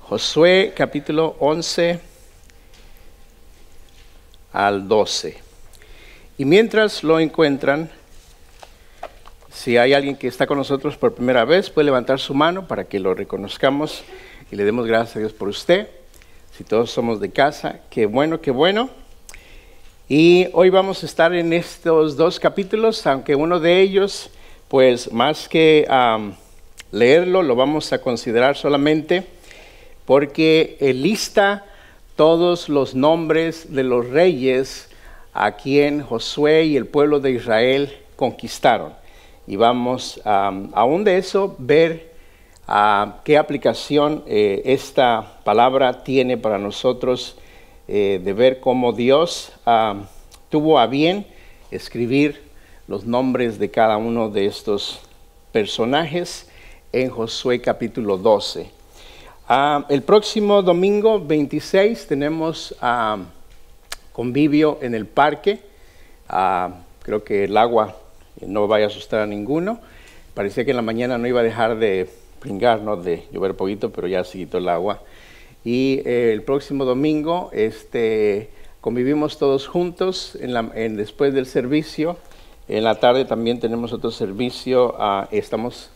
Josué capítulo 11 al 12. Y mientras lo encuentran, si hay alguien que está con nosotros por primera vez, puede levantar su mano para que lo reconozcamos y le demos gracias a Dios por usted. Si todos somos de casa, qué bueno, qué bueno. Y hoy vamos a estar en estos dos capítulos, aunque uno de ellos, pues más que leerlo, lo vamos a considerar solamente porque lista todos los nombres de los reyes a quien Josué y el pueblo de Israel conquistaron. Y vamos aún de eso ver qué aplicación esta palabra tiene para nosotros, de ver cómo Dios tuvo a bien escribir los nombres de cada uno de estos personajes en Josué capítulo 12. El próximo domingo 26 tenemos convivio en el parque. Creo que el agua no vaya a asustar a ninguno. Parecía que en la mañana no iba a dejar de pringar, ¿no? De llover poquito, pero ya se quitó el agua. Y el próximo domingo convivimos todos juntos después del servicio. En la tarde también tenemos otro servicio. Estamos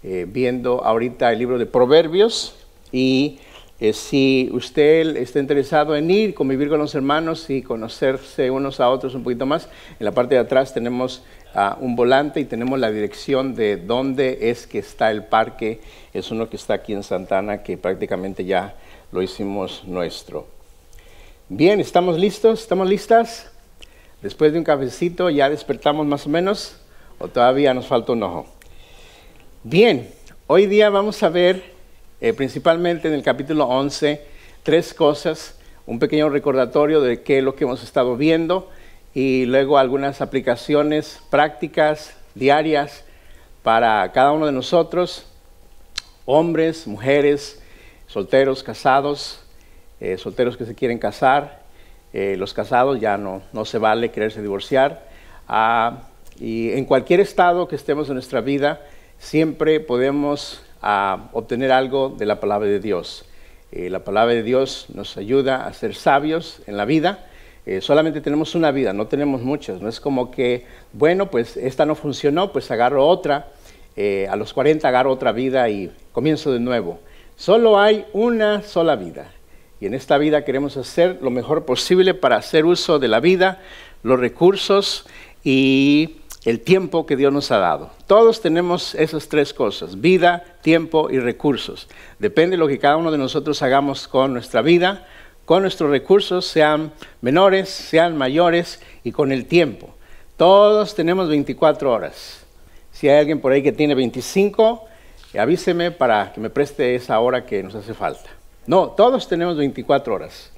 viendo ahorita el libro de Proverbios. Y si usted está interesado en ir, convivir con los hermanos y conocerse unos a otros un poquito más, en la parte de atrás tenemos un volante y tenemos la dirección de dónde es que está el parque. Es uno que está aquí en Santana, que prácticamente ya lo hicimos nuestro. Bien, ¿estamos listos? ¿Estamos listas? Después de un cafecito, ¿ya despertamos más o menos? ¿O todavía nos falta un ojo? Bien, hoy día vamos a ver principalmente en el capítulo 11, tres cosas, un pequeño recordatorio de qué es lo que hemos estado viendo y luego algunas aplicaciones prácticas, diarias, para cada uno de nosotros, hombres, mujeres, solteros, casados, solteros que se quieren casar, los casados ya no se vale quererse divorciar, y en cualquier estado que estemos en nuestra vida, siempre podemos obtener algo de la palabra de Dios. La palabra de Dios nos ayuda a ser sabios en la vida. Solamente tenemos una vida, no tenemos muchas. No es como que, bueno, pues esta no funcionó, pues agarro otra. A los 40 agarro otra vida y comienzo de nuevo. Solo hay una sola vida. Y en esta vida queremos hacer lo mejor posible para hacer uso de la vida, los recursos y el tiempo que Dios nos ha dado. Todos tenemos esas tres cosas: vida, tiempo y recursos. Depende de lo que cada uno de nosotros hagamos con nuestra vida, con nuestros recursos, sean menores, sean mayores, y con el tiempo. Todos tenemos 24 horas. Si hay alguien por ahí que tiene 25, avíseme para que me preste esa hora que nos hace falta. No, todos tenemos 24 horas.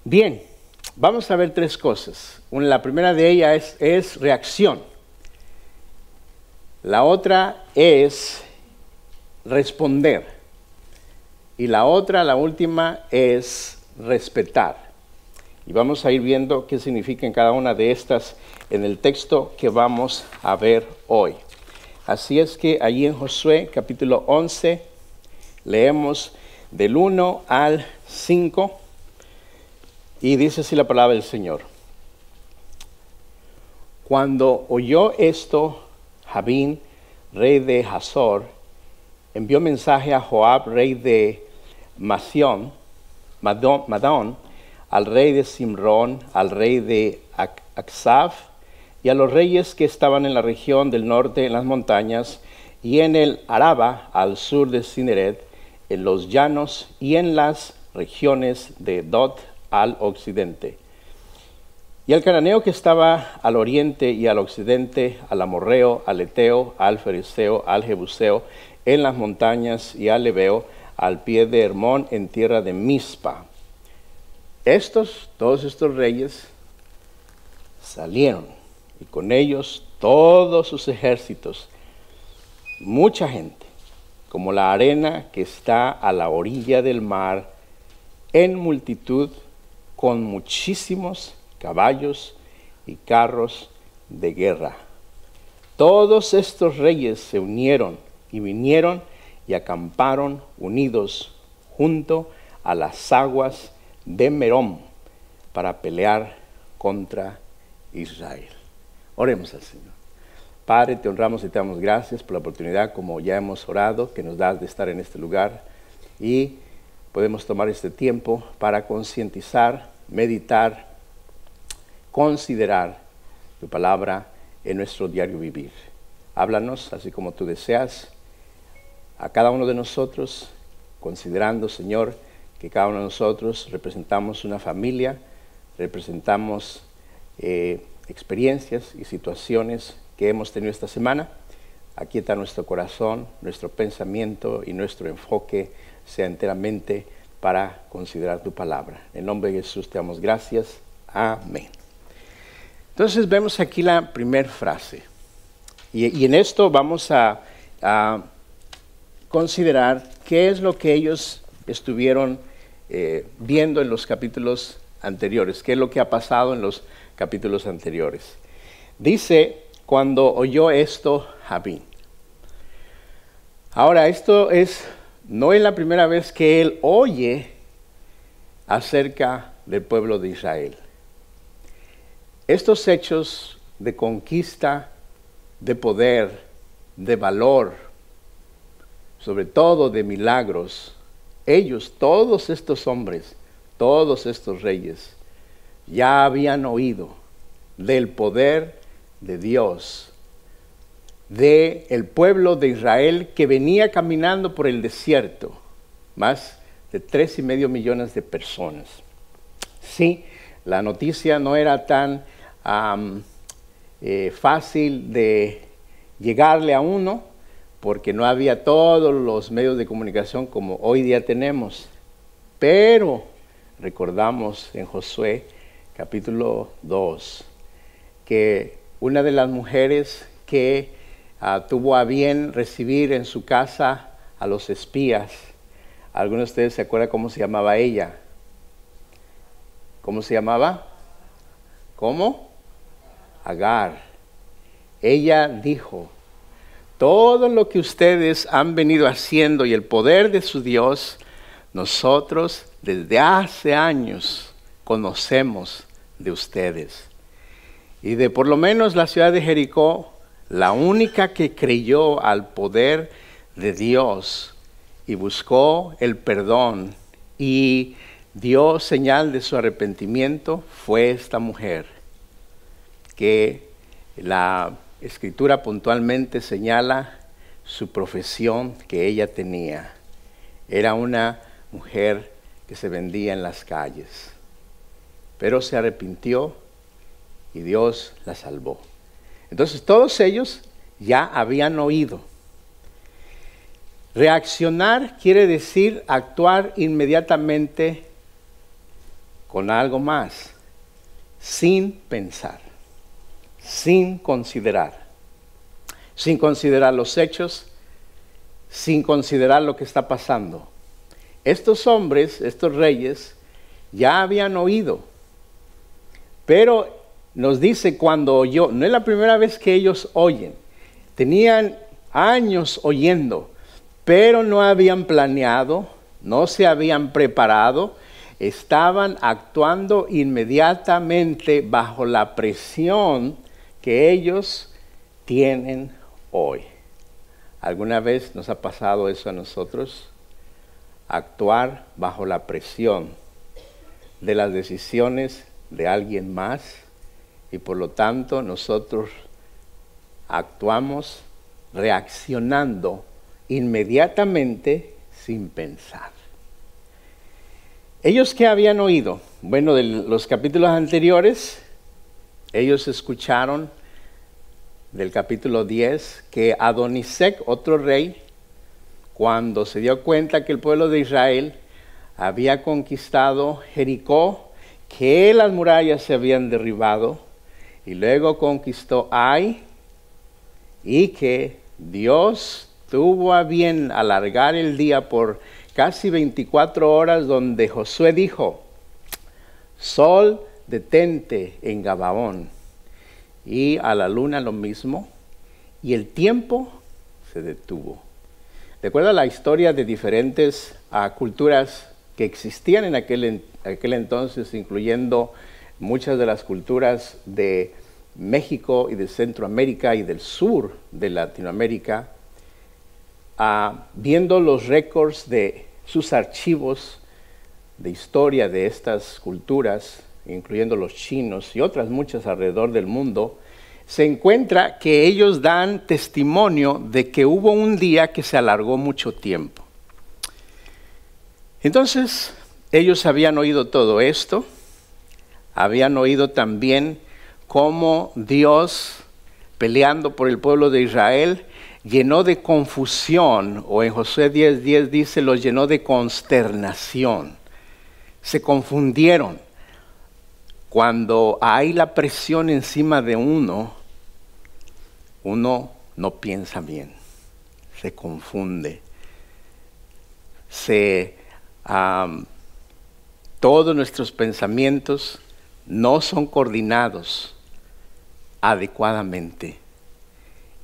Bien. Vamos a ver tres cosas. La primera de ellas es reacción. La otra es responder. Y la última, es respetar. Y vamos a ir viendo qué significan cada una de estas en el texto que vamos a ver hoy. Así es que allí en Josué capítulo 11 leemos del 1 al 5. Y dice así la palabra del Señor. Cuando oyó esto, Jabín, rey de Hazor, envió mensaje a Joab, rey de Madón, al rey de Simrón, al rey de Aksaf, y a los reyes que estaban en la región del norte, en las montañas, y en el Araba, al sur de Cineret, en los llanos y en las regiones de Dot, al occidente. Y al cananeo que estaba al oriente y al occidente, al amorreo, al eteo, al fereceo, al jebuseo, en las montañas, y al ebeo, al pie de Hermón, en tierra de Mizpa. Todos estos reyes salieron, y con ellos todos sus ejércitos, mucha gente, como la arena que está a la orilla del mar, en multitud, con muchísimos caballos y carros de guerra. Todos estos reyes se unieron y vinieron y acamparon unidos junto a las aguas de Merón para pelear contra Israel. Oremos al Señor. Padre, te honramos y te damos gracias por la oportunidad, como ya hemos orado, que nos das de estar en este lugar, y podemos tomar este tiempo para concientizar, meditar, considerar tu palabra en nuestro diario vivir. Háblanos así como tú deseas a cada uno de nosotros, considerando, Señor, que cada uno de nosotros representamos una familia, representamos experiencias y situaciones que hemos tenido esta semana. Aquí está nuestro corazón, nuestro pensamiento y nuestro enfoque sea enteramente para considerar tu palabra. En nombre de Jesús te damos gracias. Amén. Entonces vemos aquí la primera frase. Y en esto vamos a considerar qué es lo que ellos estuvieron viendo en los capítulos anteriores, qué es lo que ha pasado en los capítulos anteriores. Dice, cuando oyó esto Jabín. Ahora, esto no es la primera vez que él oye acerca del pueblo de Israel. Estos hechos de conquista, de poder, de valor, sobre todo de milagros, ellos, todos estos hombres, todos estos reyes, ya habían oído del poder de Dios, del pueblo de Israel que venía caminando por el desierto, más de 3,5 millones de personas. Sí, la noticia no era tan fácil de llegarle a uno, porque no había todos los medios de comunicación como hoy día tenemos. Pero recordamos en Josué capítulo 2 que una de las mujeres que tuvo a bien recibir en su casa a los espías, ¿algunos de ustedes se acuerdan cómo se llamaba ella? ¿Cómo se llamaba? ¿Cómo? Agar. Ella dijo, todo lo que ustedes han venido haciendo y el poder de su Dios, nosotros desde hace años conocemos de ustedes. Y de por lo menos la ciudad de Jericó, la única que creyó al poder de Dios y buscó el perdón y dio señal de su arrepentimiento fue esta mujer, que la Escritura puntualmente señala su profesión que ella tenía. Era una mujer que se vendía en las calles, pero se arrepintió y Dios la salvó. Entonces todos ellos ya habían oído. Reaccionar quiere decir actuar inmediatamente con algo más, sin pensar, sin considerar los hechos, sin considerar lo que está pasando. Estos hombres, estos reyes, ya habían oído, pero nos dice cuando oyó, no es la primera vez que ellos oyen, tenían años oyendo, pero no habían planeado, no se habían preparado, estaban actuando inmediatamente bajo la presión que ellos tienen hoy. ¿Alguna vez nos ha pasado eso a nosotros? Actuar bajo la presión de las decisiones de alguien más y por lo tanto nosotros actuamos reaccionando inmediatamente sin pensar. ¿Ellos qué habían oído? Bueno, de los capítulos anteriores, ellos escucharon del capítulo 10 que Adonisec, otro rey, cuando se dio cuenta que el pueblo de Israel había conquistado Jericó, que las murallas se habían derribado, y luego conquistó Ai, y que Dios tuvo a bien alargar el día por casi 24 horas, donde Josué dijo, sol, detente en Gabaón, y a la luna lo mismo, y el tiempo se detuvo. De acuerdo a la historia de diferentes culturas que existían en aquel entonces, incluyendo muchas de las culturas de México y de Centroamérica y del sur de Latinoamérica, viendo los récords de sus archivos de historia de estas culturas, incluyendo los chinos y otras muchas alrededor del mundo, se encuentra que ellos dan testimonio de que hubo un día que se alargó mucho tiempo. Entonces, ellos habían oído todo esto, habían oído también cómo Dios, peleando por el pueblo de Israel, llenó de confusión, o en Josué 10:10 dice, los llenó de consternación. Se confundieron. Cuando hay la presión encima de uno no piensa bien, se confunde. Todos nuestros pensamientos no son coordinados adecuadamente.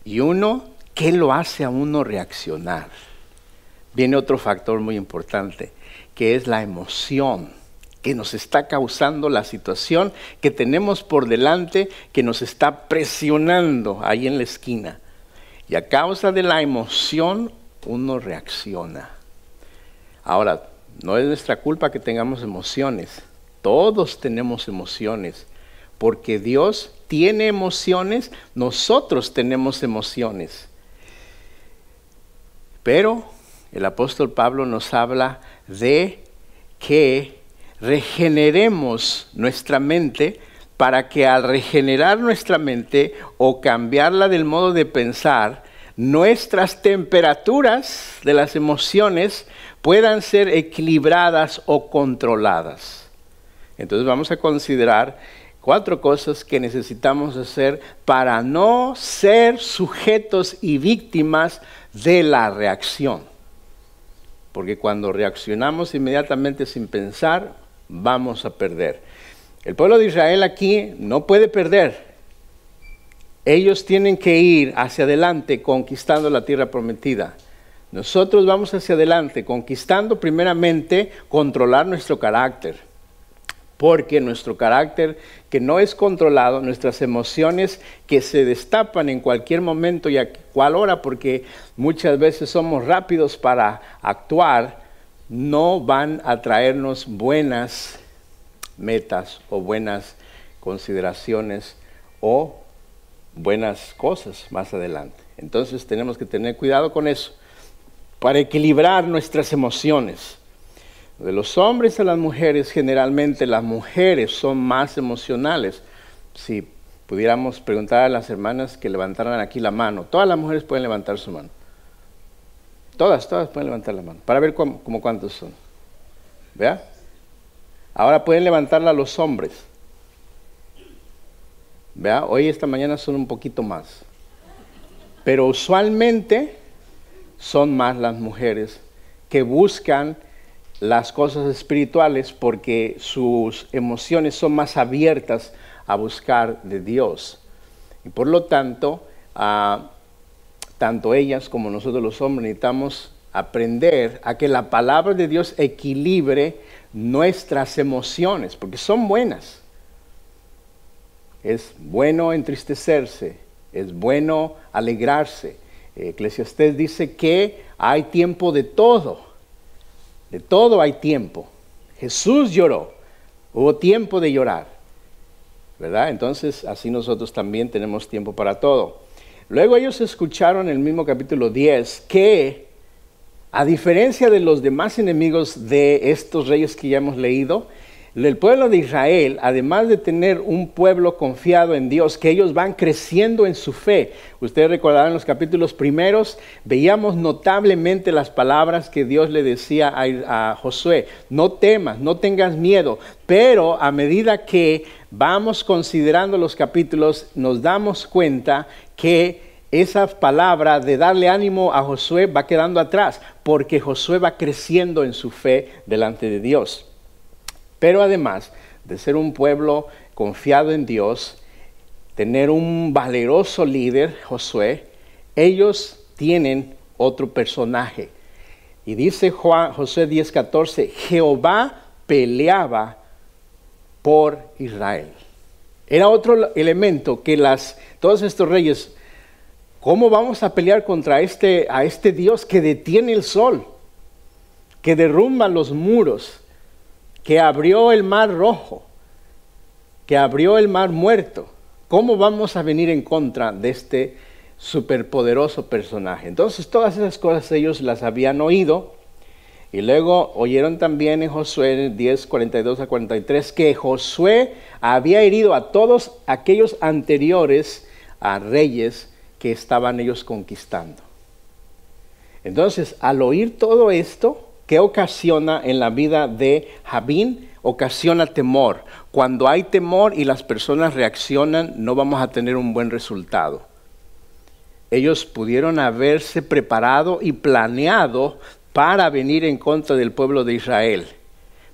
Y ¿qué lo hace a uno reaccionar? Viene otro factor muy importante, que es la emoción que nos está causando la situación que tenemos por delante, que nos está presionando ahí en la esquina. Y a causa de la emoción, uno reacciona. Ahora, no es nuestra culpa que tengamos emociones. Todos tenemos emociones. Porque Dios tiene emociones, nosotros tenemos emociones. Pero el apóstol Pablo nos habla de que regeneremos nuestra mente para que al regenerar nuestra mente o cambiarla del modo de pensar, nuestras temperaturas de las emociones puedan ser equilibradas o controladas. Entonces vamos a considerar 4 cosas que necesitamos hacer para no ser sujetos y víctimas de la reacción. Porque cuando reaccionamos inmediatamente sin pensar, vamos a perder. El pueblo de Israel aquí no puede perder. Ellos tienen que ir hacia adelante conquistando la tierra prometida. Nosotros vamos hacia adelante conquistando primeramente controlar nuestro carácter. Porque nuestro carácter que no es controlado, nuestras emociones que se destapan en cualquier momento y a cual hora, porque muchas veces somos rápidos para actuar, no van a traernos buenas metas o buenas consideraciones o buenas cosas más adelante. Entonces tenemos que tener cuidado con eso para equilibrar nuestras emociones. De los hombres a las mujeres, generalmente las mujeres son más emocionales. Si pudiéramos preguntar a las hermanas que levantaran aquí la mano, todas las mujeres pueden levantar su mano. Todas pueden levantar la mano, para ver como cuántos son. ¿Vea? Ahora pueden levantarla los hombres. ¿Vea? Hoy esta mañana son un poquito más. Pero usualmente son más las mujeres que buscan las cosas espirituales porque sus emociones son más abiertas a buscar de Dios. Y por lo tanto, tanto ellas como nosotros los hombres necesitamos aprender a que la palabra de Dios equilibre nuestras emociones, porque son buenas. Es bueno entristecerse, es bueno alegrarse. Eclesiastés dice que hay tiempo de todo hay tiempo. Jesús lloró, hubo tiempo de llorar, ¿verdad? Entonces así nosotros también tenemos tiempo para todo. Luego ellos escucharon en el mismo capítulo 10 que, a diferencia de los demás enemigos de estos reyes que ya hemos leído, el pueblo de Israel, además de tener un pueblo confiado en Dios, que ellos van creciendo en su fe. Ustedes recordarán en los capítulos primeros, veíamos notablemente las palabras que Dios le decía a Josué: no temas, no tengas miedo. Pero a medida que vamos considerando los capítulos, nos damos cuenta que esa palabra de darle ánimo a Josué va quedando atrás, porque Josué va creciendo en su fe delante de Dios. Pero además de ser un pueblo confiado en Dios, tener un valeroso líder, Josué, ellos tienen otro personaje. Y dice Josué 10:14, Jehová peleaba por Israel. Era otro elemento que todos estos reyes, ¿cómo vamos a pelear contra a este Dios que detiene el sol, que derrumba los muros, que abrió el mar rojo, que abrió el mar muerto? ¿Cómo vamos a venir en contra de este superpoderoso personaje? Entonces todas esas cosas ellos las habían oído, y luego oyeron también en Josué 10:42-43 que Josué había herido a todos aquellos anteriores a reyes que estaban ellos conquistando. Entonces, al oír todo esto, ¿qué ocasiona en la vida de Jabín? Ocasiona temor. Cuando hay temor y las personas reaccionan, no vamos a tener un buen resultado. Ellos pudieron haberse preparado y planeado para venir en contra del pueblo de Israel.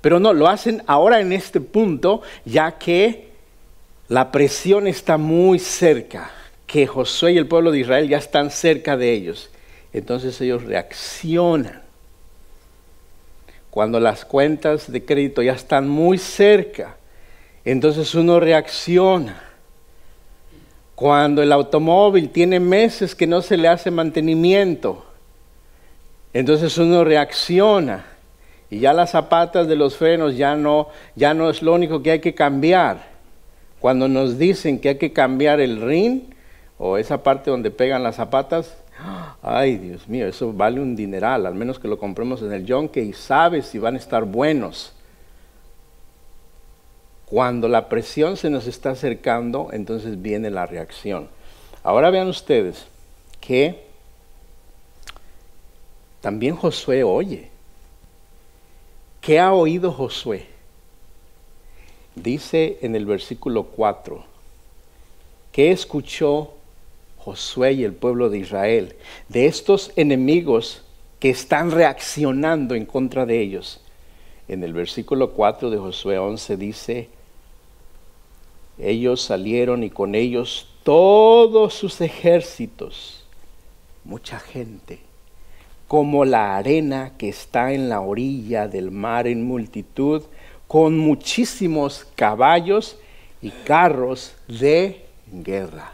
Pero no, lo hacen ahora en este punto, ya que la presión está muy cerca, que Josué y el pueblo de Israel ya están cerca de ellos. Entonces ellos reaccionan. Cuando las cuentas de crédito ya están muy cerca, entonces uno reacciona. Cuando el automóvil tiene meses que no se le hace mantenimiento, entonces uno reacciona. Y ya las zapatas de los frenos ya no es lo único que hay que cambiar. Cuando nos dicen que hay que cambiar el rin, o esa parte donde pegan las zapatas, ay Dios mío, eso vale un dineral, al menos que lo compremos en el Yonke y sabes si van a estar buenos. Cuando la presión se nos está acercando, entonces viene la reacción. Ahora vean ustedes que también Josué oye. ¿Qué ha oído Josué? Dice en el versículo 4, ¿qué escuchó Josué y el pueblo de Israel de estos enemigos que están reaccionando en contra de ellos? En el versículo 4 de Josué 11 dice, ellos salieron y con ellos todos sus ejércitos, mucha gente, como la arena que está en la orilla del mar en multitud, con muchísimos caballos y carros de guerra.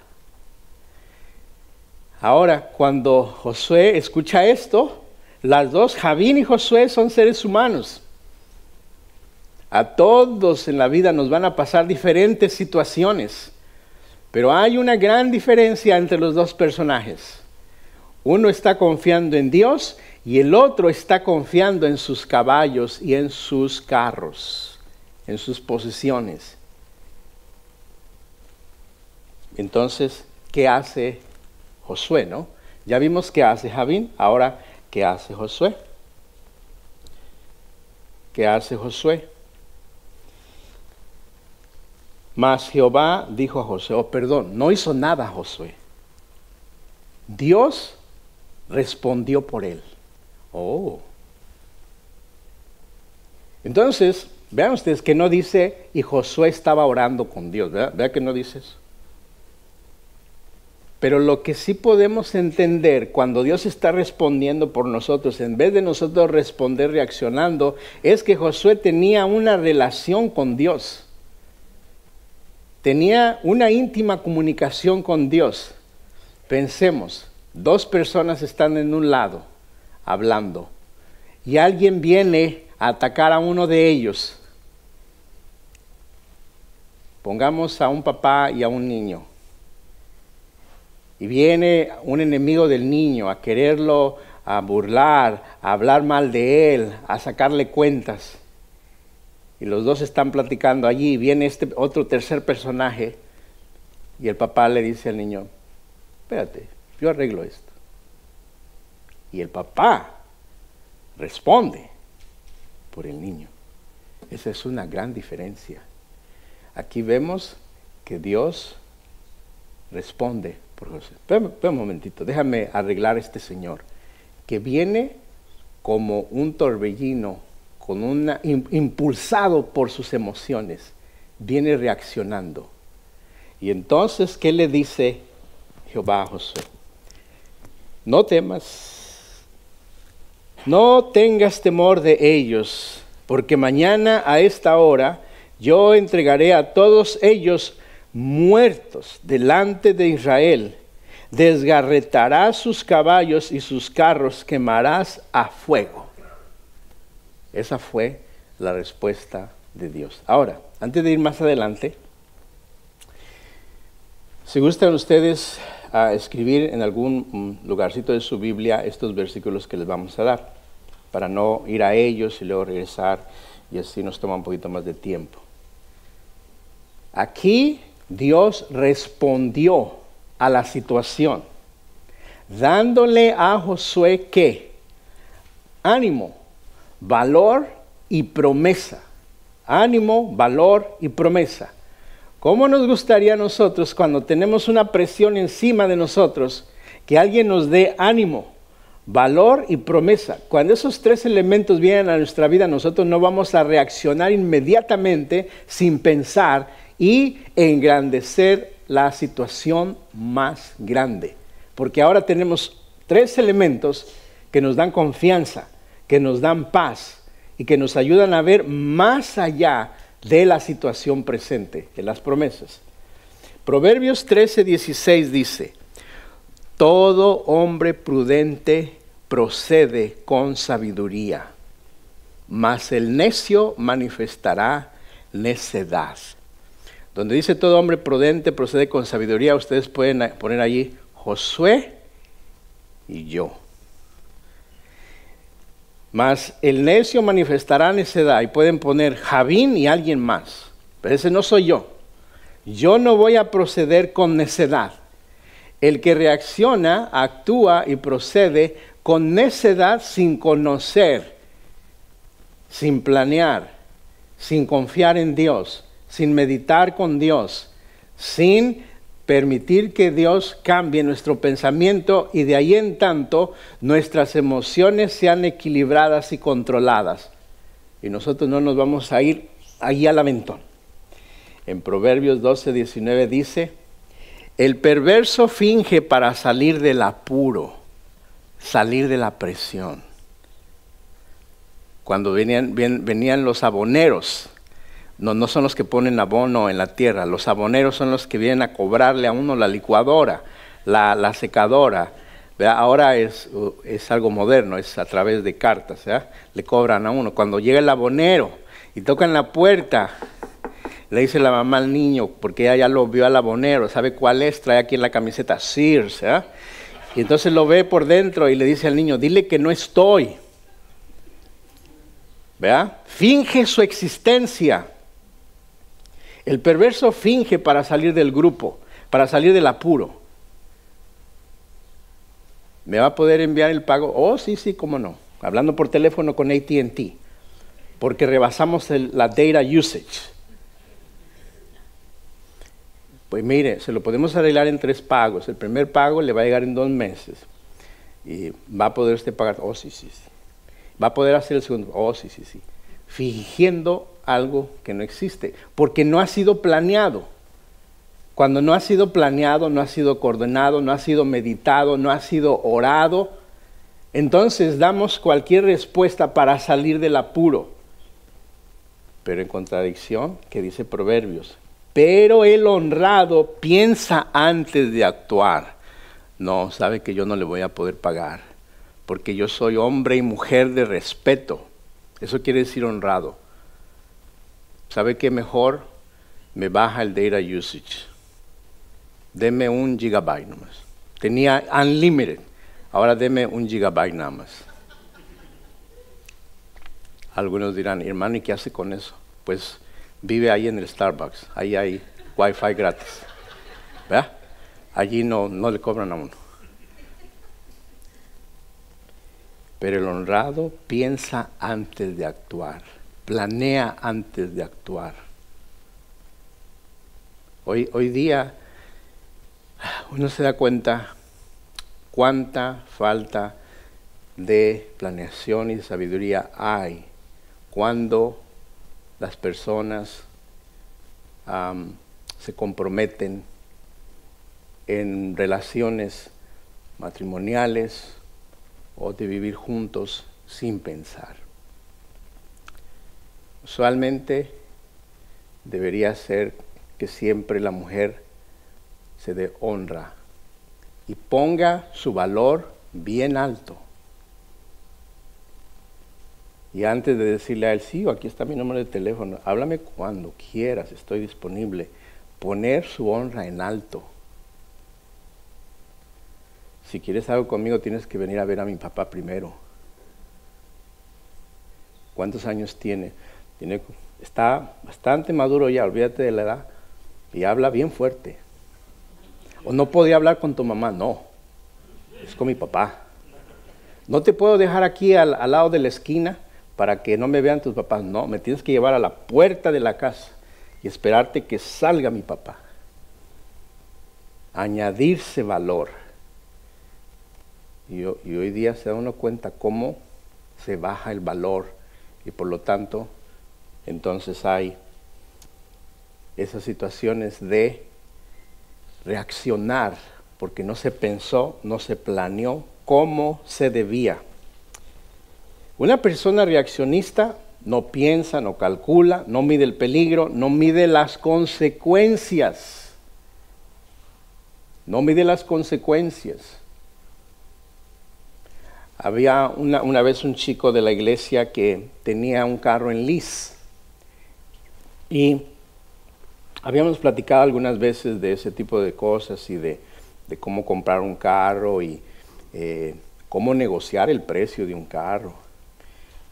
Ahora, cuando Josué escucha esto, las dos, Jabín y Josué, son seres humanos. A todos en la vida nos van a pasar diferentes situaciones, pero hay una gran diferencia entre los dos personajes. Uno está confiando en Dios y el otro está confiando en sus caballos y en sus carros, en sus posesiones. Entonces, ¿qué hace Josué, no? Ya vimos qué hace Jabín, ahora, ¿qué hace Josué? ¿Qué hace Josué? Mas Jehová dijo a Josué, no hizo nada Josué. Dios respondió por él. Entonces, vean ustedes que no dice, y Josué estaba orando con Dios, ¿verdad? Vean que no dice eso. Pero lo que sí podemos entender cuando Dios está respondiendo por nosotros, en vez de nosotros responder reaccionando, es que Josué tenía una relación con Dios. Tenía una íntima comunicación con Dios. Pensemos, dos personas están en un lado hablando y alguien viene a atacar a uno de ellos. Pongamos a un papá y a un niño. Y viene un enemigo del niño a quererlo, a burlar, a hablar mal de él, a sacarle cuentas. Y los dos están platicando allí, y viene este otro tercer personaje, y el papá le dice al niño, espérate, yo arreglo esto. Y el papá responde por el niño. Esa es una gran diferencia. Aquí vemos que Dios responde por José. Espérame un momentito, déjame arreglar a este señor, que viene como un torbellino, impulsado por sus emociones, viene reaccionando. Y entonces, ¿qué le dice Jehová a Josué? No temas, no tengas temor de ellos, porque mañana a esta hora yo entregaré a todos ellos muertos delante de Israel. Desgarretarás sus caballos y sus carros quemarás a fuego. Esa fue la respuesta de Dios. Ahora, antes de ir más adelante, si gustan ustedes escribir en algún lugarcito de su Biblia estos versículos que les vamos a dar, para no ir a ellos y luego regresar, y así nos toma un poquito más de tiempo. Aquí Dios respondió a la situación, dándole a Josué ¿qué? Ánimo, valor y promesa. Ánimo, valor y promesa. ¿Cómo nos gustaría a nosotros cuando tenemos una presión encima de nosotros que alguien nos dé ánimo, valor y promesa? Cuando esos tres elementos vienen a nuestra vida, nosotros no vamos a reaccionar inmediatamente sin pensar y engrandecer la situación más grande. Porque ahora tenemos tres elementos que nos dan confianza, que nos dan paz y que nos ayudan a ver más allá de la situación presente, de las promesas. Proverbios 13:16 dice: todo hombre prudente procede con sabiduría, mas el necio manifestará necedad. Donde dice todo hombre prudente procede con sabiduría, ustedes pueden poner allí Josué y yo. Mas el necio manifestará necedad, y pueden poner Javín y alguien más. Pero ese no soy yo. Yo no voy a proceder con necedad. El que reacciona, actúa y procede con necedad sin conocer, sin planear, sin confiar en Dios, sin meditar con Dios, sin permitir que Dios cambie nuestro pensamiento y de ahí en tanto nuestras emociones sean equilibradas y controladas. Y nosotros no nos vamos a ir allí al aventón. En Proverbios 12:19 dice: el perverso finge para salir del apuro, salir de la presión. Cuando venían los aboneros, no son los que ponen abono en la tierra, los aboneros son los que vienen a cobrarle a uno la licuadora, la secadora. ¿Verdad? Ahora es algo moderno, es a través de cartas, ¿verdad? Le cobran a uno. Cuando llega el abonero y tocan la puerta, le dice la mamá al niño, porque ella ya lo vio al abonero, sabe cuál es, trae aquí en la camiseta Sears, ¿verdad? Y entonces lo ve por dentro y le dice al niño: dile que no estoy. ¿Verdad? Finge su existencia. El perverso finge para salir del grupo, para salir del apuro. ¿Me va a poder enviar el pago? Oh, sí, cómo no. Hablando por teléfono con AT&T, porque rebasamos la data usage. Pues mire, se lo podemos arreglar en 3 pagos. El primer pago le va a llegar en 2 meses. Y va a poder usted pagar. Oh, sí. Va a poder hacer el segundo. Oh, sí. Fingiendo algo que no existe, porque no ha sido planeado. Cuando no ha sido planeado, no ha sido coordinado, no ha sido meditado, no ha sido orado, entonces damos cualquier respuesta para salir del apuro. Pero en contradicción, ¿qué dice Proverbios? Pero el honrado piensa antes de actuar. No, sabe que yo no le voy a poder pagar, porque yo soy hombre y mujer de respeto. Eso quiere decir honrado. ¿Sabe qué? Mejor me baja el data usage. Deme 1 gigabyte nomás. Tenía unlimited. Ahora deme 1 gigabyte nada más. Algunos dirán: hermano, ¿y qué hace con eso? Pues vive ahí en el Starbucks. Ahí hay Wi-Fi gratis. ¿Verdad? Allí no le cobran a uno. Pero el honrado piensa antes de actuar. Planea antes de actuar. Hoy día uno se da cuenta cuánta falta de planeación y de sabiduría hay cuando las personas se comprometen en relaciones matrimoniales o de vivir juntos sin pensar. Usualmente debería ser que siempre la mujer se dé honra y ponga su valor bien alto. Y antes de decirle a él, sí, aquí está mi número de teléfono, háblame cuando quieras, estoy disponible. Poner su honra en alto. Si quieres algo conmigo, tienes que venir a ver a mi papá primero. ¿Cuántos años tiene? Está bastante maduro ya, olvídate de la edad. Y habla bien fuerte. O no podía hablar con tu mamá, no. Es con mi papá. No te puedo dejar aquí al lado de la esquina para que no me vean tus papás. No, me tienes que llevar a la puerta de la casa y esperarte que salga mi papá. Añadirse valor. Y hoy día se da uno cuenta cómo se baja el valor y por lo tanto entonces hay esas situaciones de reaccionar porque no se pensó, no se planeó cómo se debía. Una persona reaccionista no piensa, no calcula, no mide el peligro, no mide las consecuencias. No mide las consecuencias. Había una vez un chico de la iglesia que tenía un carro en lease. Y habíamos platicado algunas veces de ese tipo de cosas y de cómo comprar un carro y cómo negociar el precio de un carro.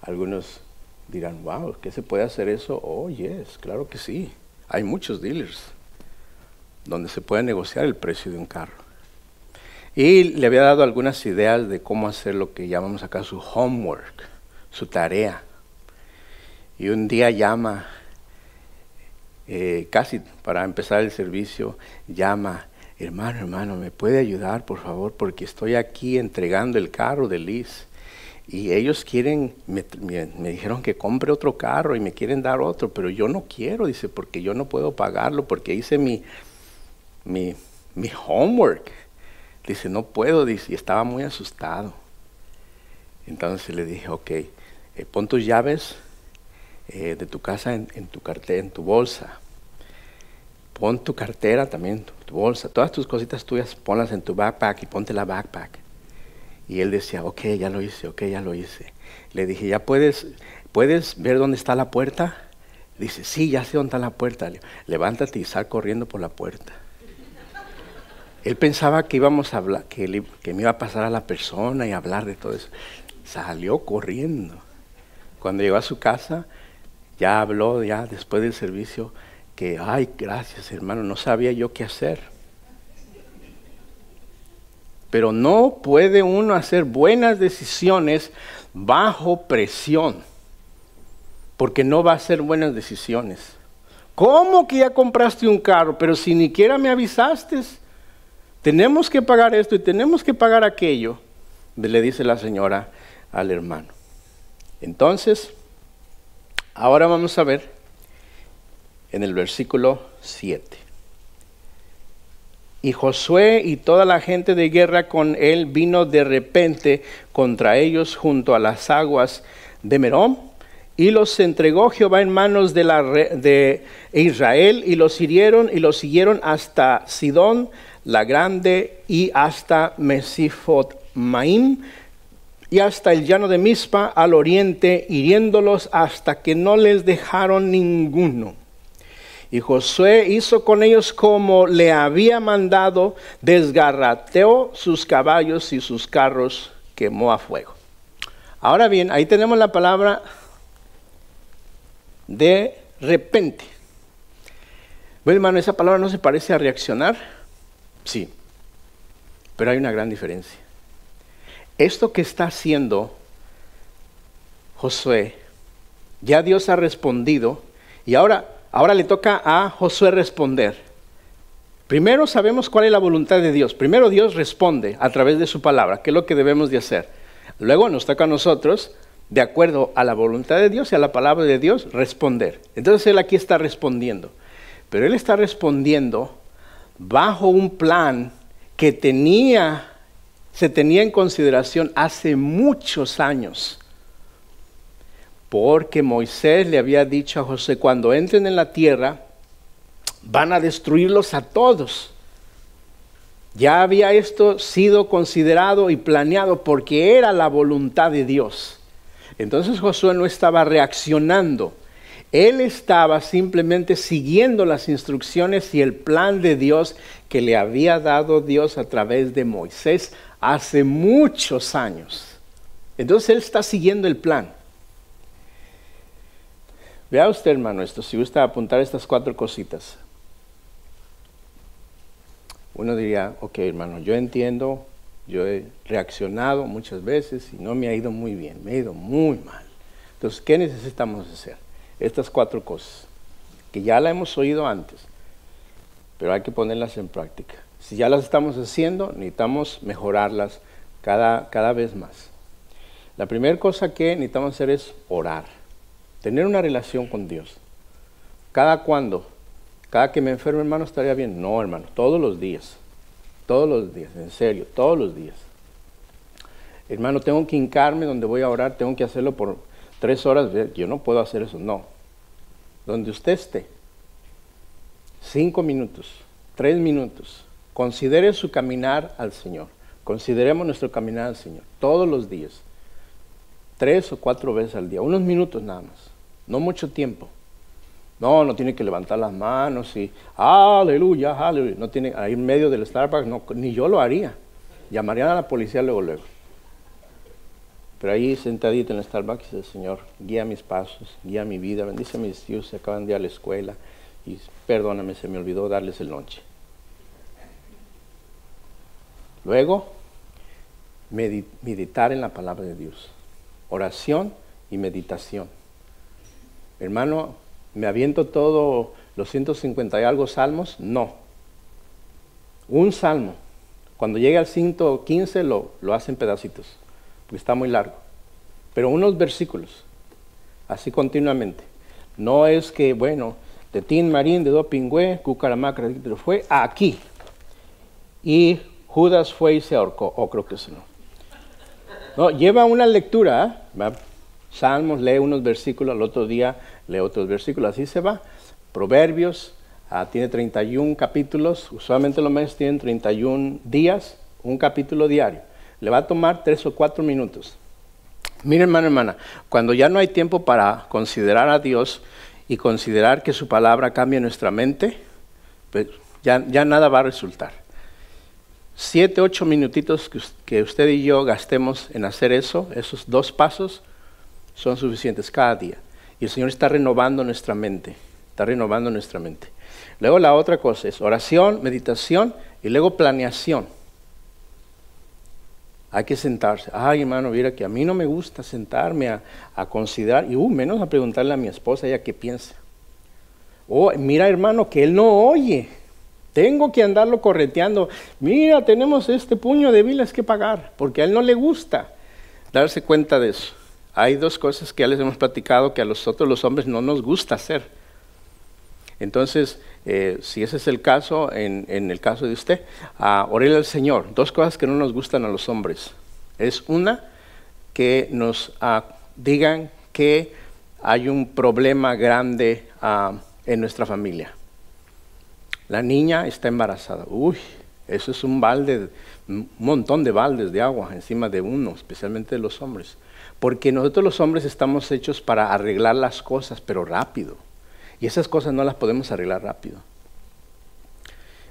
Algunos dirán, wow, ¿qué se puede hacer eso? Oh, yes, claro que sí. Hay muchos dealers donde se puede negociar el precio de un carro. Y le había dado algunas ideas de cómo hacer lo que llamamos acá su homework, su tarea. Y un día llama, casi para empezar el servicio, llama, hermano, ¿me puede ayudar por favor? Porque estoy aquí entregando el carro de Liz. Y ellos quieren, me dijeron que compre otro carro y me quieren dar otro, pero yo no quiero, dice, porque yo no puedo pagarlo, porque hice mi homework. Dice, no puedo, dice, y estaba muy asustado. Entonces le dije, ok, pon tus llaves de tu casa en tu cartera, en tu bolsa. Pon tu cartera también, tu bolsa, todas tus cositas tuyas, ponlas en tu backpack y ponte la backpack. Y él decía, ok, ya lo hice. Le dije, ¿ya puedes ver dónde está la puerta? Dice, sí, ya sé dónde está la puerta. Le digo, levántate y sal corriendo por la puerta. Él pensaba que íbamos a hablar, que me iba a pasar a la persona y hablar de todo eso. Salió corriendo. Cuando llegó a su casa, ya habló, ya después del servicio, que, ay, gracias hermano, no sabía yo qué hacer. Pero no puede uno hacer buenas decisiones bajo presión, porque no va a hacer buenas decisiones. ¿Cómo que ya compraste un carro? Pero si ni siquiera me avisaste. Tenemos que pagar esto y tenemos que pagar aquello, le dice la señora al hermano. Entonces, ahora vamos a ver en el versículo 7. Y Josué y toda la gente de guerra con él vino de repente contra ellos junto a las aguas de Merom, y los entregó Jehová en manos de Israel, y los hirieron y los siguieron hasta Sidón la grande y hasta Mesifot-Maim y hasta el llano de Mizpa al oriente, hiriéndolos hasta que no les dejaron ninguno. Y Josué hizo con ellos como le había mandado, desgarrateó sus caballos y sus carros quemó a fuego. Ahora bien, ahí tenemos la palabra de repente. Bueno, hermano, esa palabra no se parece a reaccionar. Sí, pero hay una gran diferencia. Esto que está haciendo Josué, ya Dios ha respondido y ahora le toca a Josué responder. Primero sabemos cuál es la voluntad de Dios. Primero Dios responde a través de su palabra, qué es lo que debemos de hacer. Luego nos toca a nosotros, de acuerdo a la voluntad de Dios y a la palabra de Dios, responder. Entonces él aquí está respondiendo, pero él está respondiendo bajo un plan que se tenía en consideración hace muchos años. porque Moisés le había dicho a Josué, cuando entren en la tierra, van a destruirlos a todos. Ya había esto sido considerado y planeado porque era la voluntad de Dios. Entonces Josué no estaba reaccionando. Él estaba simplemente siguiendo las instrucciones y el plan de Dios que le había dado Dios a través de Moisés hace muchos años. Entonces él está siguiendo el plan. Vea usted, hermano, esto, si gusta apuntar estas 4 cositas. Uno diría, ok, hermano, yo entiendo, yo he reaccionado muchas veces y no me ha ido muy bien, me ha ido muy mal. Entonces, ¿qué necesitamos hacer? Estas 4 cosas, que ya las hemos oído antes, pero hay que ponerlas en práctica. Si ya las estamos haciendo, necesitamos mejorarlas cada vez más. La primera cosa que necesitamos hacer es orar, tener una relación con Dios. ¿Cada cuándo? Cada que me enfermo, hermano, estaría bien. No, hermano, todos los días, en serio, todos los días. Hermano, tengo que hincarme donde voy a orar, tengo que hacerlo por 3 horas, yo no puedo hacer eso, no. Donde usted esté, 5 minutos, 3 minutos, considere su caminar al Señor. Consideremos nuestro caminar al Señor, todos los días, 3 o 4 veces al día, unos minutos nada más, no mucho tiempo. No tiene que levantar las manos y aleluya, aleluya. No tiene, ahí en medio del Starbucks, no, ni yo lo haría. Llamarían a la policía luego. Pero ahí sentadito en el Starbucks, dice, Señor, guía mis pasos, guía mi vida, bendice a mis hijos, se acaban de ir a la escuela y perdóname, se me olvidó darles el lonche. Luego, meditar en la palabra de Dios. Oración y meditación. Hermano, ¿me aviento todo los 150 y algo salmos? No. Un salmo. Cuando llegue al 115 lo hacen pedacitos, porque está muy largo. Pero unos versículos, así continuamente. No es que, bueno, de Tin Marín, de Do Pingüe, Cucaramacra, fue aquí. Y Judas fue y se ahorcó, creo que eso no. No, lleva una lectura, ¿eh? Salmos, lee unos versículos, al otro día lee otros versículos, así se va. Proverbios, tiene 31 capítulos, usualmente los meses tienen 31 días, un capítulo diario. Le va a tomar 3 o 4 minutos. Mire, hermano, hermana, cuando ya no hay tiempo para considerar a Dios y considerar que su palabra cambie nuestra mente, pues ya nada va a resultar. 7, 8 minutitos que usted y yo gastemos en hacer eso, esos 2 pasos, son suficientes cada día. Y el Señor está renovando nuestra mente, Luego la otra cosa es oración, meditación y luego planeación. Hay que sentarse. Ay, hermano, mira que a mí no me gusta sentarme a considerar, y menos a preguntarle a mi esposa ella qué piensa. Mira, hermano, que él no oye. Tengo que andarlo correteando. Mira, tenemos este puño de biles que pagar, porque a él no le gusta darse cuenta de eso. Hay 2 cosas que ya les hemos platicado que a nosotros los hombres no nos gusta hacer. Entonces, si ese es el caso, en el caso de usted, orele al Señor. 2 cosas que no nos gustan a los hombres. Es una, que nos digan que hay un problema grande en nuestra familia. La niña está embarazada. Eso es un montón de baldes de agua encima de uno, especialmente de los hombres. Porque nosotros los hombres estamos hechos para arreglar las cosas, pero rápido. Y esas cosas no las podemos arreglar rápido.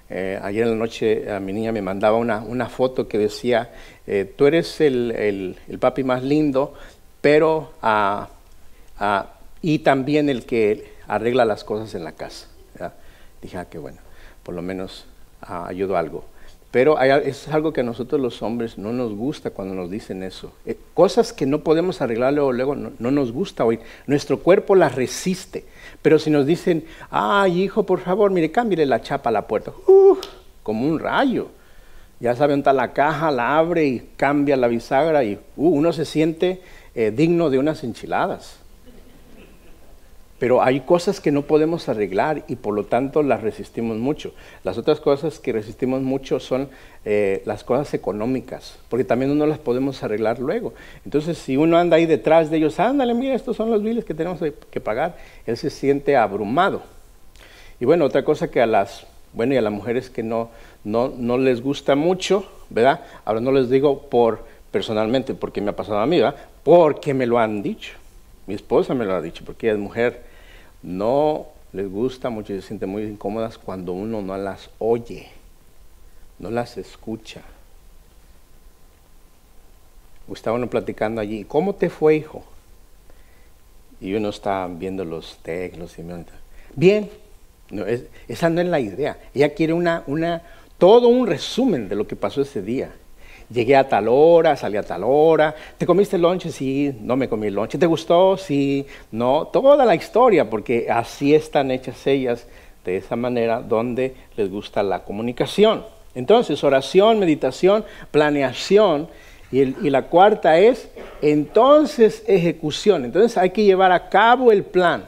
Ayer en la noche mi niña me mandaba una foto que decía, tú eres el papi más lindo, pero y también el que arregla las cosas en la casa. ¿Ya? Dije, qué bueno, por lo menos ayudó algo. Pero es algo que a nosotros los hombres no nos gusta cuando nos dicen eso. Cosas que no podemos arreglar luego no nos gusta oír. Nuestro cuerpo las resiste. Pero si nos dicen, hijo, por favor, mire, cámbiale la chapa a la puerta. Como un rayo. Ya sabe dónde está la caja, la abre y cambia la bisagra y uno se siente digno de unas enchiladas. Pero hay cosas que no podemos arreglar y por lo tanto las resistimos mucho. Las otras cosas que resistimos mucho son las cosas económicas, porque también no las podemos arreglar luego. Entonces, si uno anda ahí detrás de ellos, ándale, mira, estos son los biles que tenemos que pagar, él se siente abrumado. Y bueno, otra cosa que y a las mujeres que no les gusta mucho, ¿verdad? Ahora no les digo personalmente, porque me ha pasado a mí, ¿verdad? Porque me lo han dicho. Mi esposa me lo ha dicho, porque ella es mujer. No les gusta mucho y se sienten muy incómodas cuando uno no las oye, no las escucha. Estaba uno platicando allí, ¿cómo te fue, hijo? Y uno está viendo los teclos y bien. No, esa no es la idea. Ella quiere todo un resumen de lo que pasó ese día. Llegué a tal hora, salí a tal hora. ¿Te comiste el lonche? Sí, no me comí el lonche. ¿Te gustó? Sí, no. Toda la historia, porque así están hechas ellas, de esa manera, donde les gusta la comunicación. Entonces, oración, meditación, planeación. Y la cuarta es, entonces, ejecución. Entonces, hay que llevar a cabo el plan.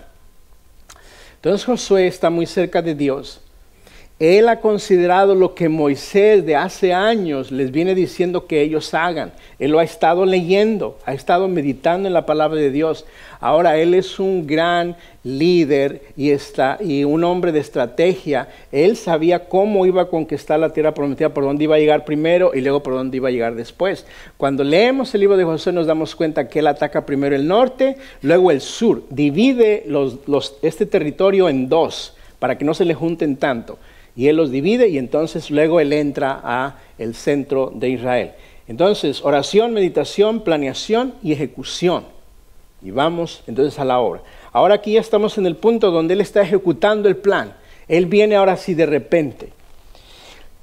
Entonces, Josué está muy cerca de Dios. Él ha considerado lo que Moisés de hace años les viene diciendo que ellos hagan. Él lo ha estado leyendo, ha estado meditando en la palabra de Dios. Ahora él es un gran líder y un hombre de estrategia. Él sabía cómo iba a conquistar la tierra prometida, por dónde iba a llegar primero y luego por dónde iba a llegar después. Cuando leemos el libro de Josué nos damos cuenta que él ataca primero el norte, luego el sur. Divide este territorio en dos para que no se le junten tanto. Y él los divide y entonces luego él entra a el centro de Israel. Entonces, oración, meditación, planeación y ejecución. Y vamos entonces a la obra. Ahora aquí ya estamos en el punto donde él está ejecutando el plan. Él viene ahora sí de repente.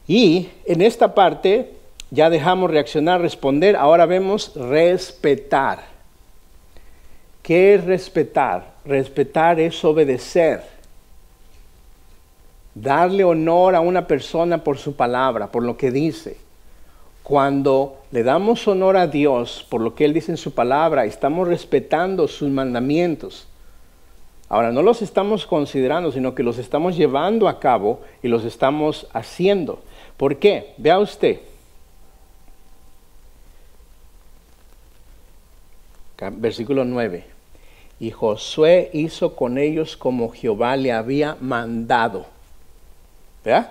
Y en esta parte ya dejamos reaccionar, responder. Ahora vemos respetar. ¿Qué es respetar? Respetar es obedecer. Darle honor a una persona por su palabra, por lo que dice. Cuando le damos honor a Dios por lo que Él dice en su palabra, estamos respetando sus mandamientos. Ahora, no los estamos considerando, sino que los estamos llevando a cabo y los estamos haciendo. ¿Por qué? Vea usted. Versículo 9. Y Josué hizo con ellos como Jehová le había mandado. ¿Verdad?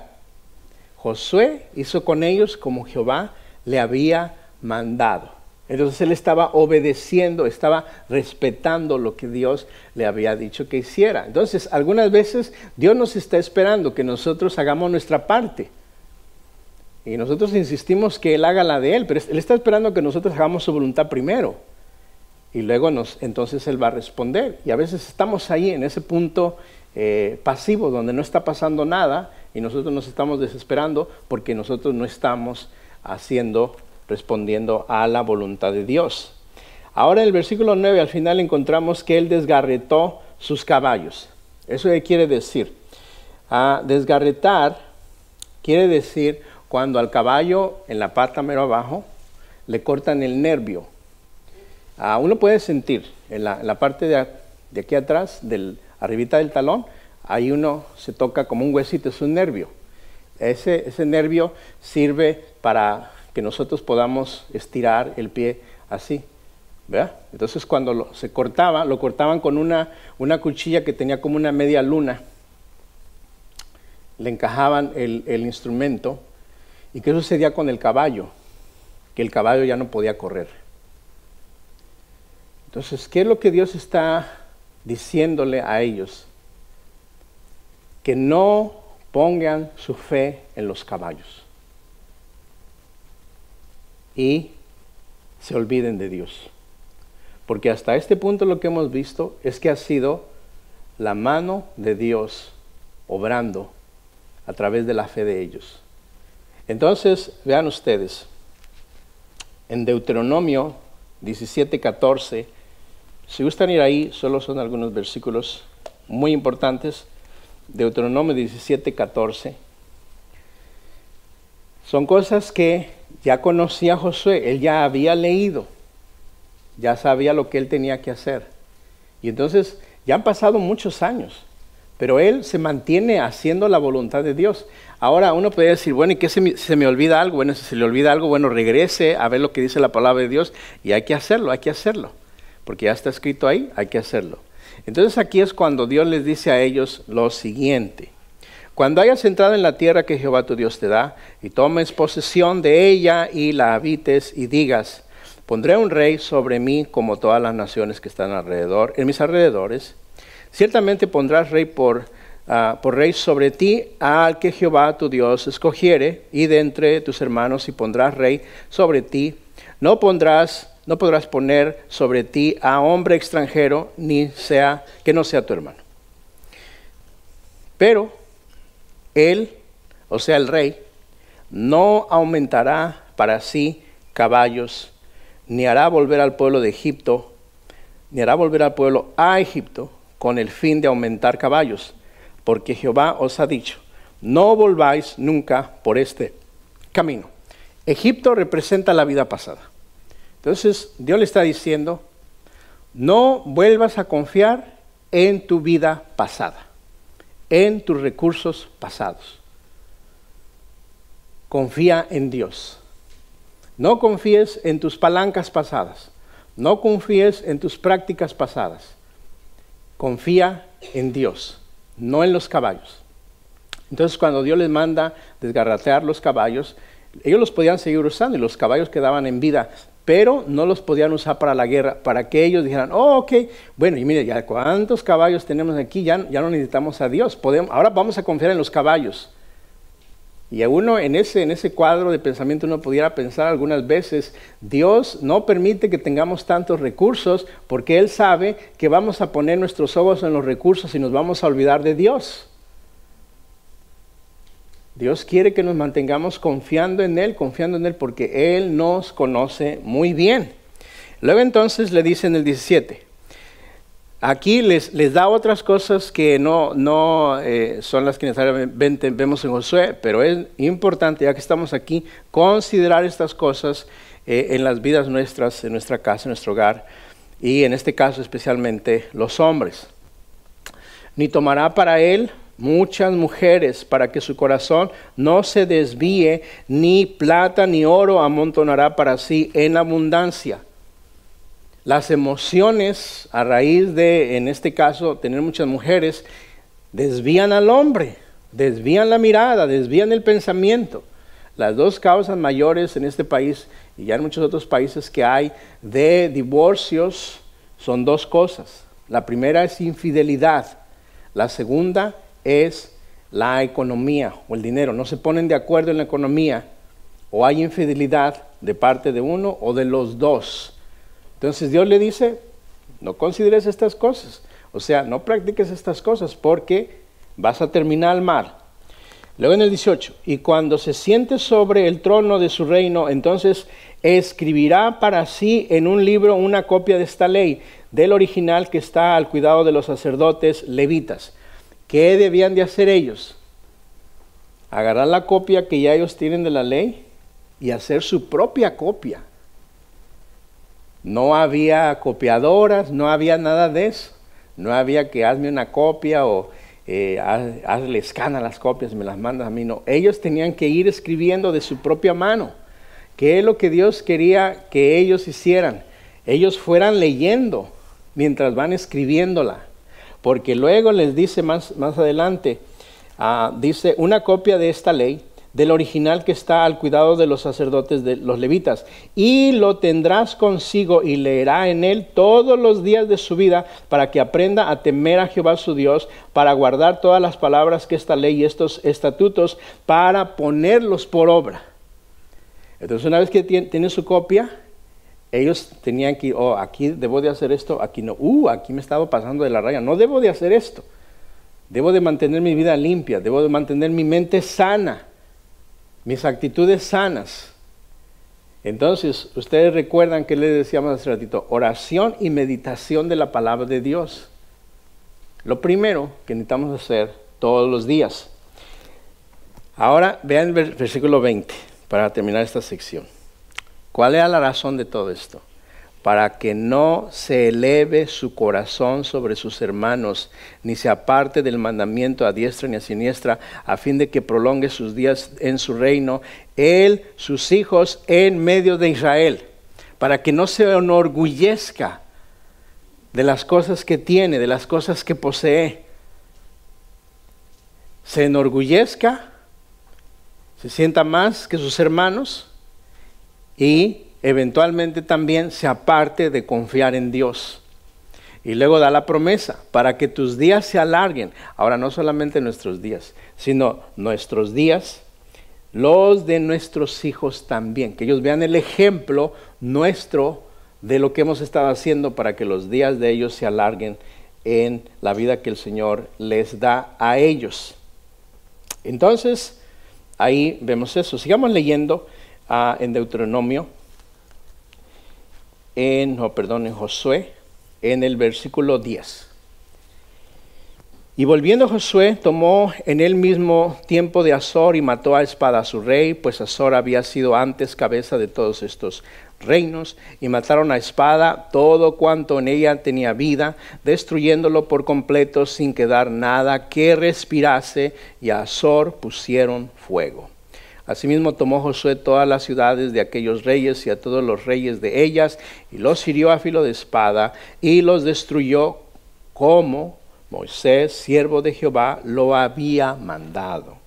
Josué hizo con ellos como Jehová le había mandado. Entonces él estaba obedeciendo, estaba respetando lo que Dios le había dicho que hiciera. Entonces, algunas veces Dios nos está esperando que nosotros hagamos nuestra parte. Y nosotros insistimos que Él haga la de Él, pero Él está esperando que nosotros hagamos su voluntad primero. Y luego entonces Él va a responder. Y a veces estamos ahí en ese punto pasivo, donde no está pasando nada, y nosotros nos estamos desesperando porque nosotros no estamos respondiendo a la voluntad de Dios. Ahora en el versículo 9 al final encontramos que él desgarretó sus caballos. ¿Eso qué quiere decir? Desgarretar quiere decir cuando al caballo en la pata mero abajo le cortan el nervio. Uno puede sentir en la parte de aquí atrás, arribita del talón, ahí uno se toca como un huesito, es un nervio. Ese nervio sirve para que nosotros podamos estirar el pie así, ¿verdad? Entonces cuando se cortaba, lo cortaban con una cuchilla que tenía como una media luna. Le encajaban el instrumento. ¿Y qué sucedía con el caballo? Que el caballo ya no podía correr. Entonces, ¿qué es lo que Dios está diciéndole a ellos? Que no pongan su fe en los caballos y se olviden de Dios. Porque hasta este punto lo que hemos visto es que ha sido la mano de Dios obrando a través de la fe de ellos. Entonces, vean ustedes, en Deuteronomio 17:14, si gustan ir ahí, solo son algunos versículos muy importantes. Deuteronomio 17:14. Son cosas que ya conocía Josué, él ya había leído, ya sabía lo que él tenía que hacer. Y entonces Ya han pasado muchos años, pero él se mantiene haciendo la voluntad de Dios. Ahora uno puede decir, bueno, ¿y qué se me olvida algo? Bueno, si se le olvida algo, bueno, regrese a ver lo que dice la palabra de Dios y hay que hacerlo, porque ya está escrito ahí, hay que hacerlo. Entonces aquí es cuando Dios les dice a ellos lo siguiente: cuando hayas entrado en la tierra que Jehová tu Dios te da, y tomes posesión de ella y la habites, y digas, pondré un rey sobre mí como todas las naciones que están alrededor, en mis alrededores. Ciertamente pondrás rey por rey sobre ti al que Jehová tu Dios escogiere, y de entre tus hermanos, y pondrás rey sobre ti. No podrás poner sobre ti a hombre extranjero, que no sea tu hermano. Pero él, o sea el rey, no aumentará para sí caballos, ni hará volver al pueblo de Egipto, ni hará volver al pueblo a Egipto con el fin de aumentar caballos, porque Jehová os ha dicho, no volváis nunca por este camino. Egipto representa la vida pasada. Entonces Dios le está diciendo, no vuelvas a confiar en tu vida pasada, en tus recursos pasados. Confía en Dios. No confíes en tus palancas pasadas. No confíes en tus prácticas pasadas. Confía en Dios, no en los caballos. Entonces cuando Dios les manda desgarratear los caballos, ellos los podían seguir usando y los caballos quedaban en vida, pero no los podían usar para la guerra, para que ellos dijeran, oh, ok, bueno, y mire, ya cuántos caballos tenemos aquí, ya no necesitamos a Dios, ahora vamos a confiar en los caballos. Y a uno en ese cuadro de pensamiento uno pudiera pensar algunas veces, Dios no permite que tengamos tantos recursos porque Él sabe que vamos a poner nuestros ojos en los recursos y nos vamos a olvidar de Dios. Dios quiere que nos mantengamos confiando en Él porque Él nos conoce muy bien. Luego entonces le dice en el 17, aquí les da otras cosas que no son las que necesariamente vemos en Josué, pero es importante, ya que estamos aquí, considerar estas cosas en las vidas nuestras, en nuestra casa, en nuestro hogar, y en este caso especialmente los hombres. Ni tomará para él muchas mujeres, para que su corazón no se desvíe, ni plata ni oro amontonará para sí en abundancia. Las emociones, a raíz de, en este caso, tener muchas mujeres, desvían al hombre, desvían la mirada, desvían el pensamiento. Las dos causas mayores en este país y ya en muchos otros países que hay de divorcios son dos cosas. La primera es infidelidad, la segunda es la economía o el dinero. No se ponen de acuerdo en la economía, o hay infidelidad de parte de uno o de los dos. Entonces Dios le dice, no consideres estas cosas, o sea, no practiques estas cosas porque vas a terminar mal. Luego en el 18, y cuando se siente sobre el trono de su reino, entonces escribirá para sí en un libro una copia de esta ley, del original que está al cuidado de los sacerdotes levitas. ¿Qué debían de hacer ellos? Agarrar la copia que ya ellos tienen de la ley y hacer su propia copia. No había copiadoras, no había nada de eso. No había que hazme una copia o hazle escana las copias y me las mandas a mí. No, ellos tenían que ir escribiendo de su propia mano. ¿Qué es lo que Dios quería que ellos hicieran? Ellos fueran leyendo mientras van escribiéndola. Porque luego les dice más adelante, dice una copia de esta ley, del original que está al cuidado de los sacerdotes de los levitas, y lo tendrás consigo y leerá en él todos los días de su vida para que aprenda a temer a Jehová su Dios, para guardar todas las palabras que esta ley y estos estatutos, para ponerlos por obra. Entonces una vez que tienen su copia, ellos tenían que ir, aquí debo de hacer esto, aquí no, aquí me he estado pasando de la raya, no debo de hacer esto, debo de mantener mi vida limpia, debo de mantener mi mente sana, mis actitudes sanas. Entonces, ustedes recuerdan que les decíamos hace ratito, oración y meditación de la palabra de Dios. Lo primero que necesitamos hacer todos los días. Ahora vean el versículo 20 para terminar esta sección. ¿Cuál era la razón de todo esto? para que no se eleve su corazón sobre sus hermanos, ni se aparte del mandamiento a diestra ni a siniestra, a fin de que prolongue sus días en su reino, él, sus hijos, en medio de Israel, para que no se enorgullezca de las cosas que tiene, de las cosas que posee. Se enorgullezca, se sienta más que sus hermanos y eventualmente también se aparte de confiar en Dios. Y luego da la promesa, para que tus días se alarguen. Ahora, no solamente nuestros días, sino nuestros días, los de nuestros hijos también. Que ellos vean el ejemplo nuestro de lo que hemos estado haciendo para que los días de ellos se alarguen en la vida que el Señor les da a ellos. Entonces, ahí vemos eso. Sigamos leyendo en Deuteronomio. En Josué, en el versículo 10. Y volviendo Josué, tomó en el mismo tiempo de Azor y mató a espada a su rey, pues Azor había sido antes cabeza de todos estos reinos, y mataron a espada todo cuanto en ella tenía vida, destruyéndolo por completo sin quedar nada que respirase, y a Azor pusieron fuego. Asimismo tomó Josué todas las ciudades de aquellos reyes y a todos los reyes de ellas, y los hirió a filo de espada, y los destruyó como Moisés, siervo de Jehová, lo había mandado.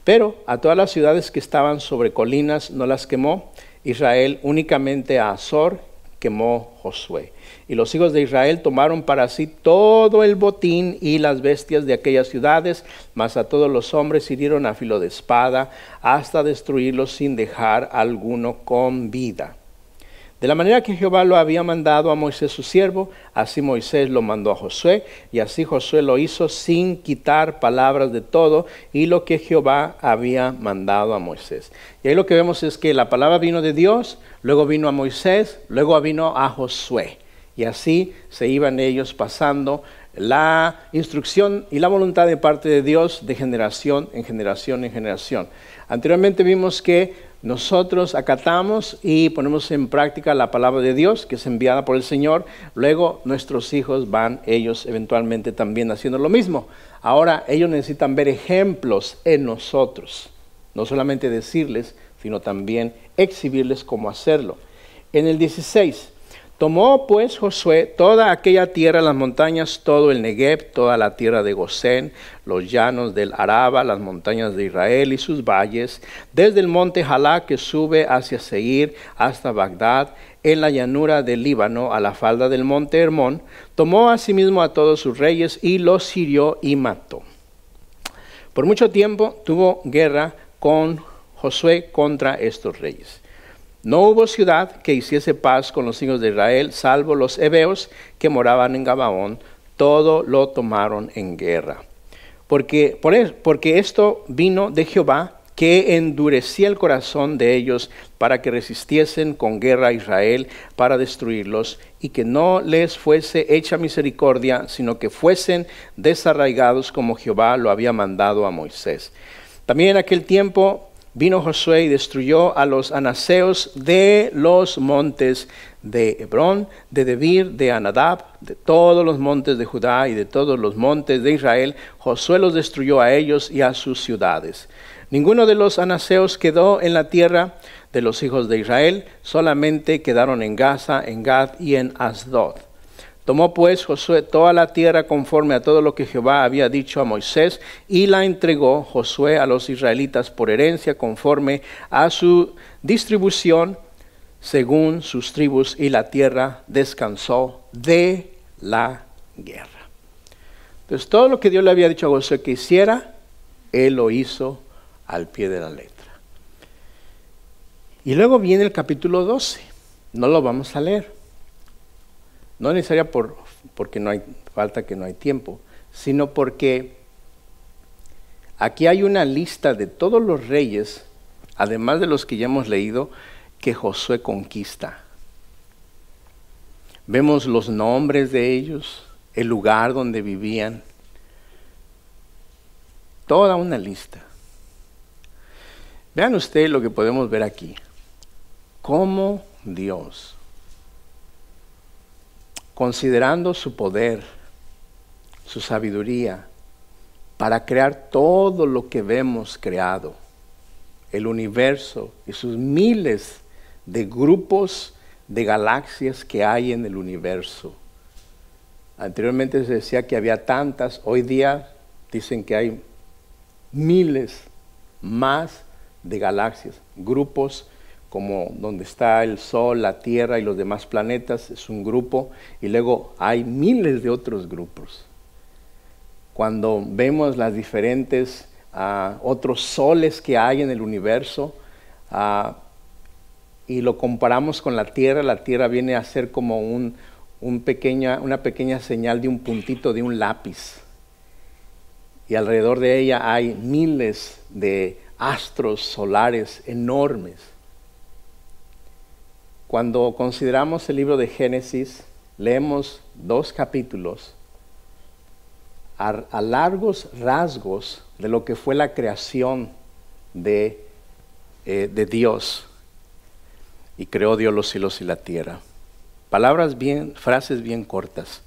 Pero a todas las ciudades que estaban sobre colinas no las quemó Israel, únicamente a Azor quemó Josué. Y los hijos de Israel tomaron para sí todo el botín y las bestias de aquellas ciudades, mas a todos los hombres hirieron a filo de espada, hasta destruirlos sin dejar alguno con vida. De la manera que Jehová lo había mandado a Moisés su siervo, así Moisés lo mandó a Josué, y así Josué lo hizo sin quitar palabras de todo, y lo que Jehová había mandado a Moisés. Y ahí lo que vemos es que la palabra vino de Dios, luego vino a Moisés, luego vino a Josué. Y así se iban ellos pasando la instrucción y la voluntad de parte de Dios de generación en generación en generación. Anteriormente vimos que nosotros acatamos y ponemos en práctica la palabra de Dios que es enviada por el Señor. Luego nuestros hijos van ellos eventualmente también haciendo lo mismo. Ahora ellos necesitan ver ejemplos en nosotros. No solamente decirles, sino también exhibirles cómo hacerlo. En el 16, tomó pues Josué toda aquella tierra, las montañas, todo el Negev, toda la tierra de Gosén, los llanos del Araba, las montañas de Israel y sus valles, desde el monte Jalá que sube hacia Seir hasta Bagdad, en la llanura del Líbano, a la falda del monte Hermón. Tomó asimismo a todos sus reyes y los hirió y mató. Por mucho tiempo tuvo guerra con Josué contra estos reyes. No hubo ciudad que hiciese paz con los hijos de Israel, salvo los heveos que moraban en Gabaón. Todo lo tomaron en guerra. Porque esto vino de Jehová, que endurecía el corazón de ellos para que resistiesen con guerra a Israel para destruirlos, y que no les fuese hecha misericordia, sino que fuesen desarraigados como Jehová lo había mandado a Moisés. También en aquel tiempo vino Josué y destruyó a los anaseos de los montes de Hebrón, de Debir, de Anadab, de todos los montes de Judá y de todos los montes de Israel. Josué los destruyó a ellos y a sus ciudades. Ninguno de los anaseos quedó en la tierra de los hijos de Israel, solamente quedaron en Gaza, en Gad y en Asdod. Tomó pues Josué toda la tierra conforme a todo lo que Jehová había dicho a Moisés, y la entregó Josué a los israelitas por herencia conforme a su distribución según sus tribus, y la tierra descansó de la guerra. Entonces todo lo que Dios le había dicho a Josué que hiciera, él lo hizo al pie de la letra. Y luego viene el capítulo 12, no lo vamos a leer. No necesariamente porque no hay falta, que no hay tiempo, sino porque aquí hay una lista de todos los reyes, además de los que ya hemos leído, que Josué conquista. Vemos los nombres de ellos, el lugar donde vivían, toda una lista. Vean ustedes lo que podemos ver aquí. Cómo Dios considerando su poder, su sabiduría, para crear todo lo que vemos creado, el universo y sus miles de grupos de galaxias que hay en el universo. Anteriormente se decía que había tantas, hoy día dicen que hay miles más de galaxias, grupos como donde está el Sol, la Tierra y los demás planetas, es un grupo, y luego hay miles de otros grupos. Cuando vemos las diferentes otros soles que hay en el universo y lo comparamos con la Tierra viene a ser como una pequeña señal de un puntito de un lápiz. Y alrededor de ella hay miles de astros solares enormes. Cuando consideramos el libro de Génesis, leemos 2 capítulos a largos rasgos de lo que fue la creación de Dios. Y creó Dios los cielos y la tierra. Frases bien cortas.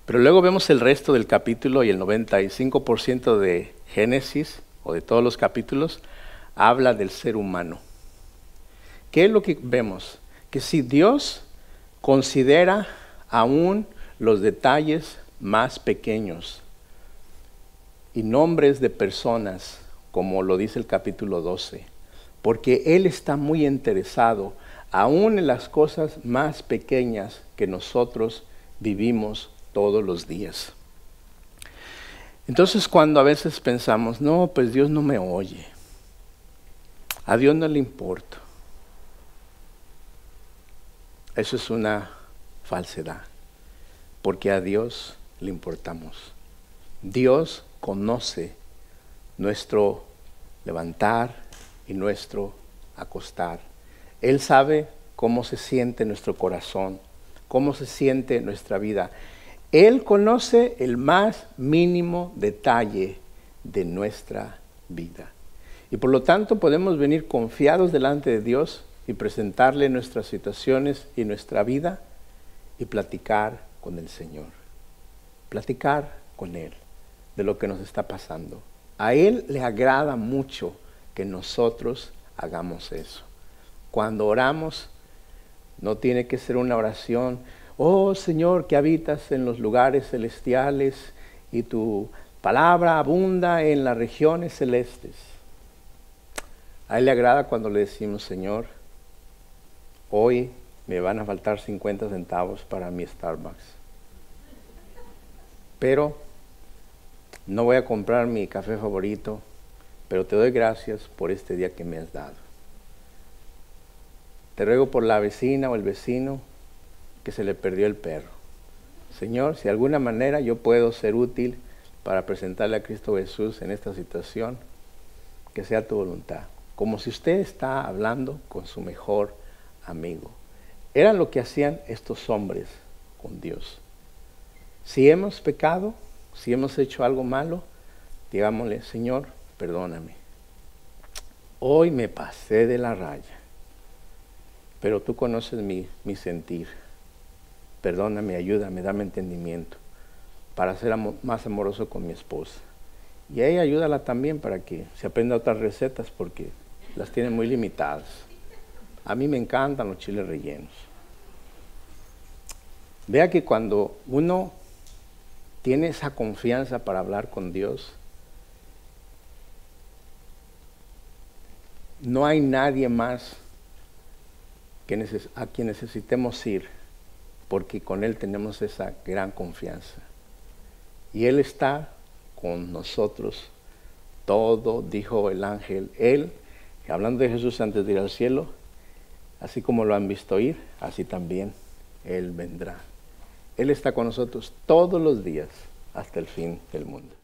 Pero luego vemos el resto del capítulo y el 95% de Génesis, o de todos los capítulos, habla del ser humano. ¿Qué es lo que vemos? Que si Dios considera aún los detalles más pequeños y nombres de personas, como lo dice el capítulo 12, porque Él está muy interesado aún en las cosas más pequeñas que nosotros vivimos todos los días. Entonces, cuando a veces pensamos, no, pues Dios no me oye, a Dios no le importa, eso es una falsedad, porque a Dios le importamos. Dios conoce nuestro levantar y nuestro acostar. Él sabe cómo se siente nuestro corazón, cómo se siente nuestra vida. Él conoce el más mínimo detalle de nuestra vida. Y por lo tanto podemos venir confiados delante de Dios y presentarle nuestras situaciones y nuestra vida y platicar con el Señor. Platicar con Él de lo que nos está pasando. A Él le agrada mucho que nosotros hagamos eso. Cuando oramos, no tiene que ser una oración, oh Señor, que habitas en los lugares celestiales y tu palabra abunda en las regiones celestes. A Él le agrada cuando le decimos, Señor, hoy me van a faltar 50 centavos para mi Starbucks. Pero no voy a comprar mi café favorito, pero te doy gracias por este día que me has dado. Te ruego por la vecina o el vecino que se le perdió el perro. Señor, si de alguna manera yo puedo ser útil para presentarle a Cristo Jesús en esta situación, que sea tu voluntad. Como si usted está hablando con su mejor amigo. Era lo que hacían estos hombres con Dios. Si hemos pecado, si hemos hecho algo malo, digámosle, Señor, perdóname. Hoy me pasé de la raya, pero tú conoces mi sentir. Perdóname, ayúdame, dame entendimiento para ser más amoroso con mi esposa. Y a ella ayúdala también para que se aprenda otras recetas porque las tiene muy limitadas. A mí me encantan los chiles rellenos. Vea que cuando uno tiene esa confianza para hablar con Dios, no hay nadie más a quien necesitemos ir, porque con Él tenemos esa gran confianza. Y Él está con nosotros. Todo, dijo el ángel, Él, hablando de Jesús antes de ir al cielo, así como lo han visto ir, así también Él vendrá. Él está con nosotros todos los días hasta el fin del mundo.